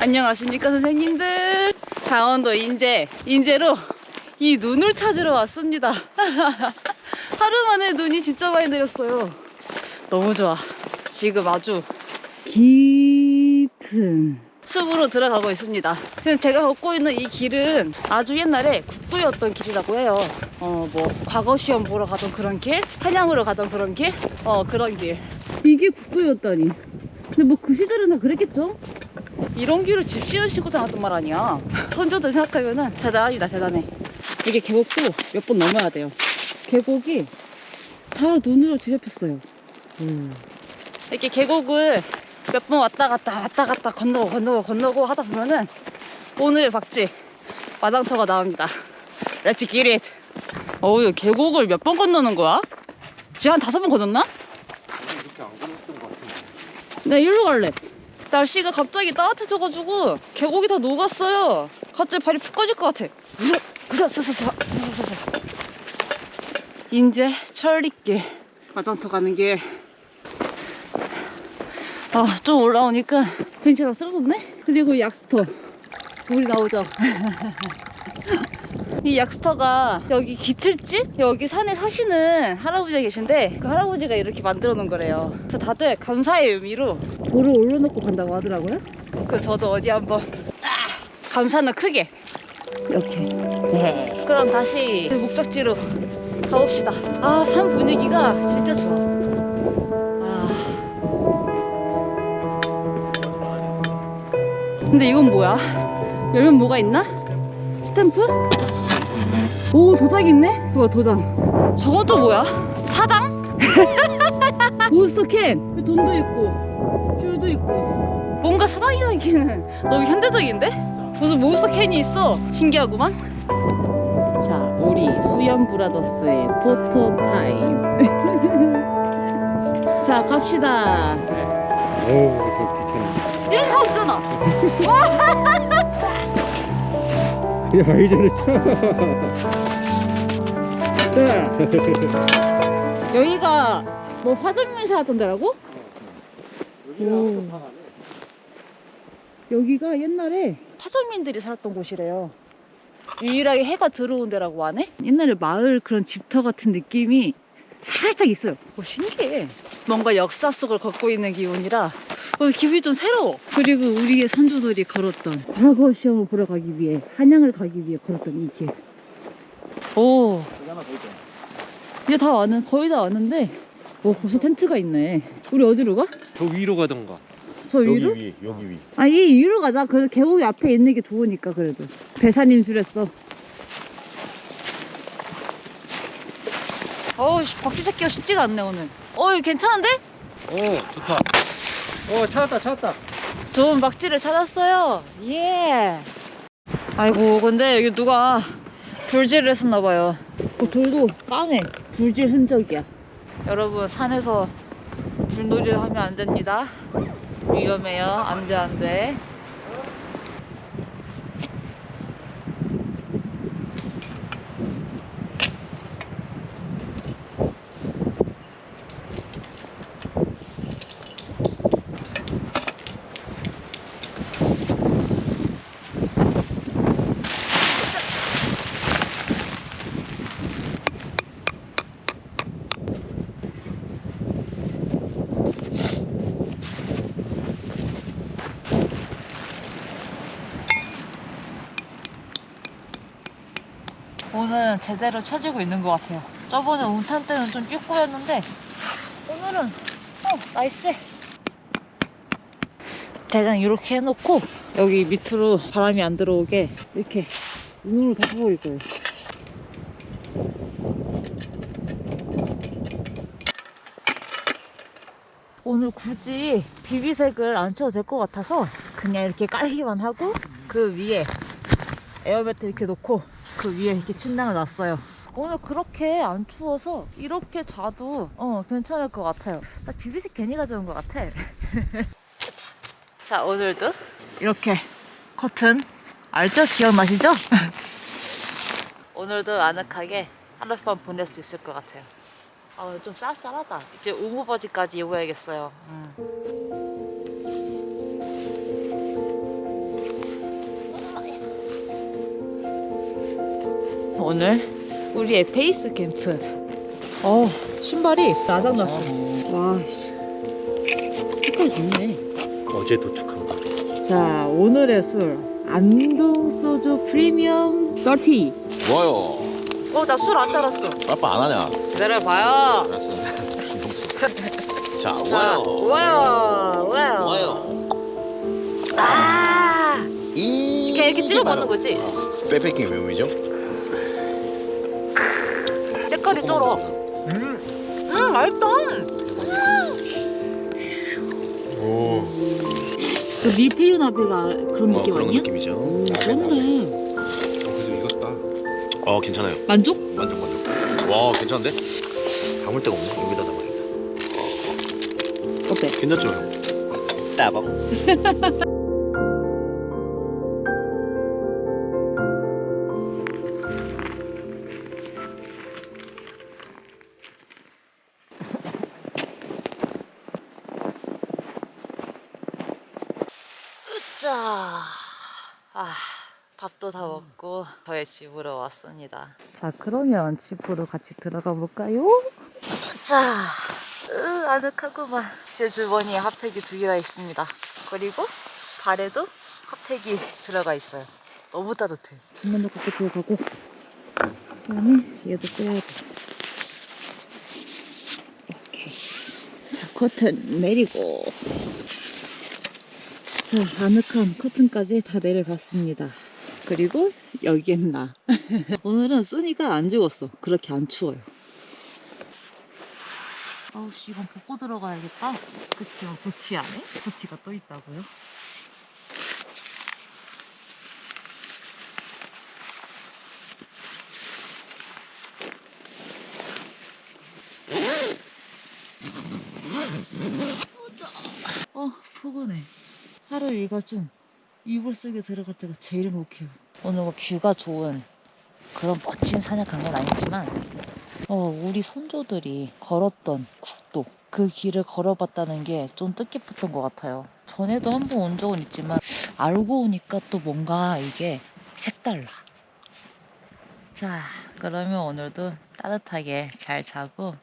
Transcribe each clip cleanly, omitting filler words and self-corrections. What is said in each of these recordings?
안녕하십니까 선생님들. 강원도 인제로 이 눈을 찾으러 왔습니다. 하루 만에 눈이 진짜 많이 내렸어요. 너무 좋아. 지금 아주 깊은 숲으로 들어가고 있습니다. 지금 제가 걷고 있는 이 길은 아주 옛날에 국도였던 길이라고 해요. 뭐 과거 시험 보러 가던 그런 길, 한양으로 가던 그런 길, 그런 길. 이게 국도였다니. 근데 뭐 그 시절은 다 그랬겠죠? 이런 길을 집시을 싣고 다녔단 말 아니야. 선조들 생각하면은 대단하다, 대단해. 이게 계곡도 몇 번 넘어야 돼요. 계곡이 다 눈으로 뒤덮였어요. 이렇게 계곡을 몇 번 왔다 갔다 건너고 하다 보면은 오늘 박지 마장터가 나옵니다. Let's get it. 계곡을 몇 번 건너는 거야? 지금 한 5번 건넜나? 이렇게 안 건넜던 것 같은데. 나 일로 갈래. 날씨가 갑자기 따뜻해져가지고 계곡이 다 녹았어요. 갑자기 발이 푹 꺼질 것 같아. 인제 천리길 마장터 가는 길. 좀 올라오니까 괜찮아, 쓰러졌네? 그리고 약수터 물이 나오죠. 이 약수터가 여기 기틀집? 여기 산에 사시는 할아버지가 계신데 그 할아버지가 이렇게 만들어 놓은 거래요. 그래서 다들 감사의 의미로 돌을 올려놓고 간다고 하더라고요. 그 저도 어디 한번 감사는 크게 이렇게. 네. 그럼 다시 그 목적지로 가봅시다. 산 분위기가 진짜 좋아. 근데 이건 뭐야? 열면 뭐가 있나? 스탬프? 오, 도장 있네? 뭐야, 도장. 저것도 뭐야? 사당? 몬스터캔. 돈도 있고 귤도 있고. 뭔가 사당이라기는 너무 현대적인데? 무슨 몬스터캔이 있어. 신기하구만. 자, 우리 수염브라더스의 포토타임. 자, 갑시다. 오, 저 귀찮네. 이렇게 하고 있잖아. 야, 이제는 차. 여기가 뭐 화전민이 살았던 데라고? 오. 여기가 옛날에 화전민들이 살았던 곳이래요. 유일하게 해가 들어온 데라고 하네? 옛날에 마을 그런 집터 같은 느낌이 살짝 있어요. 신기해. 뭔가 역사 속을 걷고 있는 기분이라 기분이 좀 새로워. 그리고 우리의 선조들이 걸었던 과거 시험을 보러 가기 위해 한양을 가기 위해 걸었던 이 길. 오, 이제 다 왔는, 거의 다 왔는데 벌써 텐트가 있네. 우리 어디로 가? 저 위로 가던가. 저 위로? 여기 위. 이 위로 가자. 그래도 계곡이 앞에 있는 게 좋으니까. 그래도 배산 인수했어. 박쥐 찾기가 쉽지가 않네 오늘. 이거 괜찮은데? 좋다. 찾았다. 좋은 박쥐를 찾았어요. 예. 아이고, 근데 여기 누가 불질을 했었나봐요. 돌도 까매. 불질 흔적이야. 여러분, 산에서 불놀이를 하면 안 됩니다. 위험해요. 안 돼. 오늘은 제대로 쳐지고 있는 것 같아요. 저번에 운탄 때는 좀 삐꾸였는데 오늘은 나이스. 대장 이렇게 해놓고 여기 밑으로 바람이 안 들어오게 이렇게 눈으로 덮어버릴 거예요. 오늘 굳이 비비색을 안 쳐도 될 것 같아서 그냥 이렇게 깔기만 하고 그 위에 에어매트 이렇게 놓고 그 위에 이렇게 침낭을 놨어요. 오늘 그렇게 안 추워서 이렇게 자도 괜찮을 것 같아요. 나 비비색 괜히 가져온 것 같아. 자, 오늘도 이렇게 커튼 알죠? 기억나시죠? 오늘도 아늑하게 하룻밤 보낼 수 있을 것 같아요. 좀 쌀쌀하다. 이제 우무바지까지 입어야겠어요. 오늘 우리의 베이스 캠프. 신발이 나장났어. 와, 씨. 색깔 좋네. 어제 도축한 거. 자, 오늘의 술. 안동 소주 프리미엄 30. 뭐요? 나 술 안 따랐어. 아빠 안 하냐? 기다려봐요. 알았어. 자, 자, 뭐요? 와요. 뭐요? 아, 이렇게 찍어 먹는 바로 거지? 백패킹 메모이죠? 색깔이 쩔어. 맛있다. 오. 그 밀푀유 나베가 그런 느낌 그런 아니야? 느낌이죠. 쩐네. 그래도 익었다. 괜찮아요. 만족? 만족. 와, 괜찮은데? 담을 데가 없네. 여기다 담아야겠다. 어때? 괜찮죠, 형? 따봉. 자, 밥도 다 먹고 저의 집으로 왔습니다. 자, 그러면 집으로 같이 들어가 볼까요? 자, 아늑하구만. 제 주머니에 핫팩이 2개가 있습니다. 그리고 발에도 핫팩이 들어가 있어요. 너무 따뜻해. 주머니 갖고 들어가고, 그다음에 얘도 빼야 돼. 오케이. 자, 커튼 내리고. 자, 아늑한 커튼까지 다 내려갔습니다. 그리고 여기엔 나. 오늘은 소니가 안 죽었어. 그렇게 안 추워요. 아우씨, 이건 벗고 들어가야겠다. 그치요, 부티 안에? 부티가 또 있다고요? 포근해. 하루 일과 중 이불 속에 들어갈 때가 제일 행복해요. 오늘 뭐 뷰가 좋은 그런 멋진 산을 간 건 아니지만 우리 선조들이 걸었던 국도, 그 길을 걸어봤다는 게 좀 뜻깊었던 것 같아요. 전에도 한 번 온 적은 있지만 알고 오니까 또 뭔가 이게 색달라. 자, 그러면 오늘도 따뜻하게 잘 자고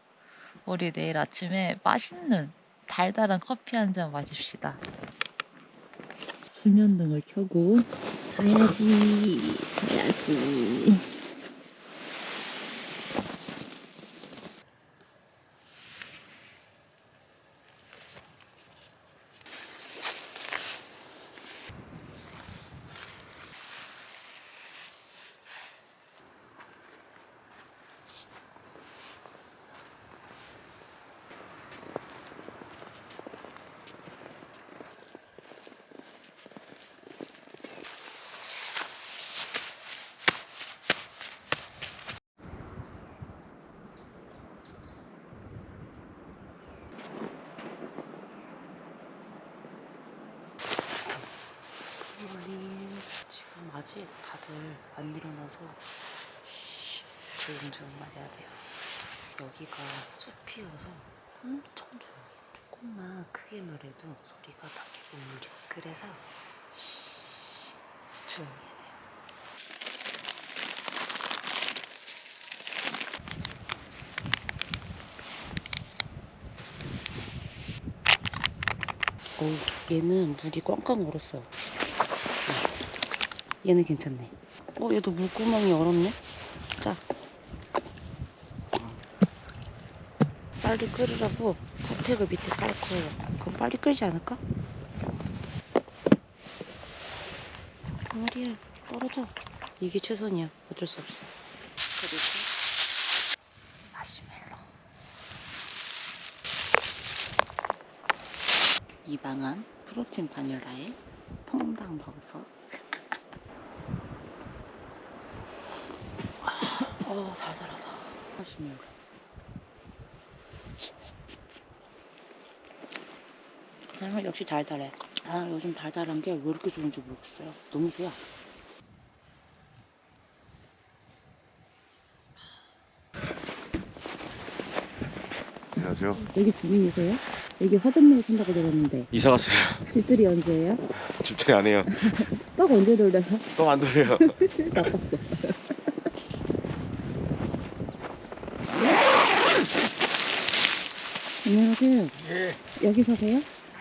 우리 내일 아침에 맛있는 달달한 커피 한 잔 마십시다. 수면등을 켜고 자야지. 지금 아직 다들 안 일어나서 조용조용만 해야 돼요. 여기가 숲이어서 엄청 조용해요. 조금만 크게 말해도 소리가 나게 울려. 그래서 조용해야 돼요. 얘는 물이 꽝꽝 얼었어. 얘는 괜찮네. 얘도 물구멍이 얼었네. 자, 빨리 끓으라고 핫팩을 밑에 깔 거예요. 그럼 빨리 끓지 않을까? 덩어리야, 떨어져. 이게 최선이야. 어쩔 수 없어. 그리고 마시멜로. 이방한 프로틴 바닐라에 퐁당 버섯. 달달하다. 마시멜로. 향은 역시 달달해. 요즘 달달한 게 왜 이렇게 좋은지 모르겠어요. 너무 좋아. 안녕하세요. 여기 주민이세요? 여기 화전문에 산다고 들었는데 이사 갔어요. 집들이 언제예요? 집중이 안 해요. 떡 언제 돌려요? 또 안 돌려요. 나빴어. 안녕하세요. 예, 여기 사세요?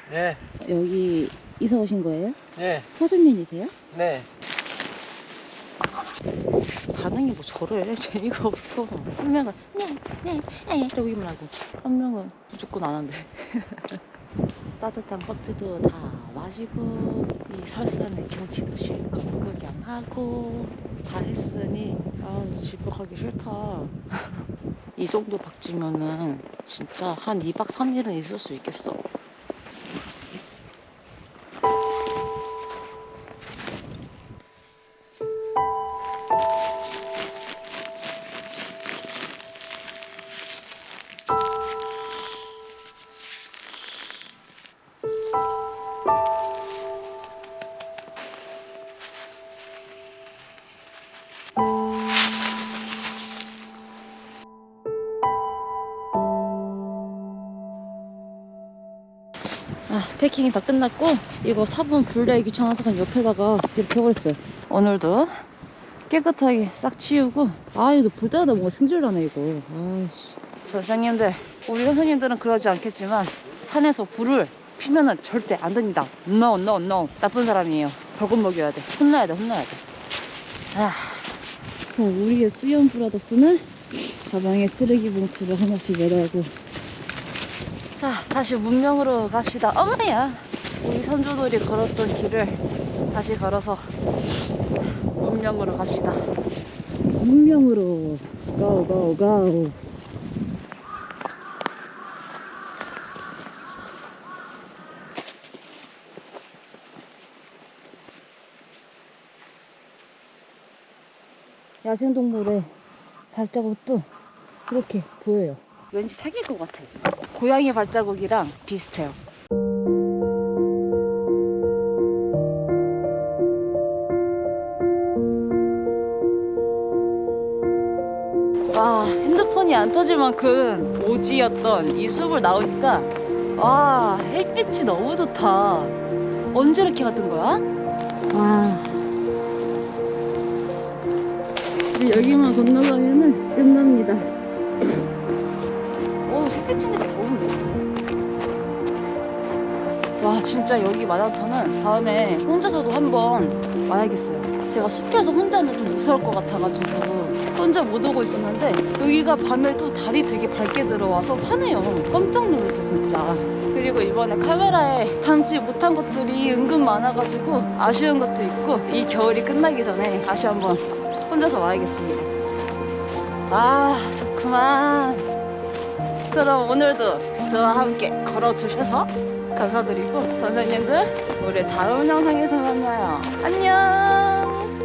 네, 여기 이사 오신 거예요? 네, 화전면이세요? 네. 반응이 뭐 저래. 재미가 없어. 한 명은 네 이러기만 하고 한 명은 무조건 안 한대. 따뜻한 커피도 다 마시고 이 설산의 경치도 실컷 구경하고 다 했으니 아 집에 가기 싫다. 이 정도 박지면은 진짜 한 2박 3일은 있을 수 있겠어. 아, 패킹이 다 끝났고 이거 사본 분리하기 귀찮아서 그냥 옆에다가 이렇게 해버렸어요. 오늘도 깨끗하게 싹 치우고 아 이거 볼 때마다 뭔가 승질나네 이거. 아이씨. 선생님들 우리 선생님들은 그러지 않겠지만 산에서 불을 피면은 절대 안 됩니다. No no no 나쁜 사람이에요. 벌금 먹여야 돼. 혼나야 돼. 아. 자, 우리의 수염 브라더스는 가방에 쓰레기 봉투를 하나씩 매달고 자 다시 문명으로 갑시다. 엄마야 우리 선조들이 걸었던 길을 다시 걸어서 문명으로 갑시다. 문명으로 고고고. 야생동물의 발자국도 이렇게 보여요. 왠지 사귈 것 같아. 고양이 발자국이랑 비슷해요. 와 핸드폰이 안 터질 만큼 오지였던 이 숲을 나오니까 와 햇빛이 너무 좋다. 언제 이렇게 갔던 거야? 와. 이제 여기만 건너가면은 끝납니다. 오 햇빛이니까 좋은데. 와 진짜 여기 마담터는 다음에 혼자서도 한번 와야겠어요. 제가 숲에서 혼자는 좀 무서울 것 같아가지고 혼자 못 오고 있었는데 여기가 밤에도 달이 되게 밝게 들어와서 환해요. 깜짝 놀랐어 진짜. 그리고 이번에 카메라에 담지 못한 것들이 은근 많아가지고 아쉬운 것도 있고 이 겨울이 끝나기 전에 다시 한번 혼자서 와야겠습니다. 아 좋구만. 그럼 오늘도 저와 함께 걸어주셔서 감사드리고 선생님들 우리 다음 영상에서 만나요. 안녕.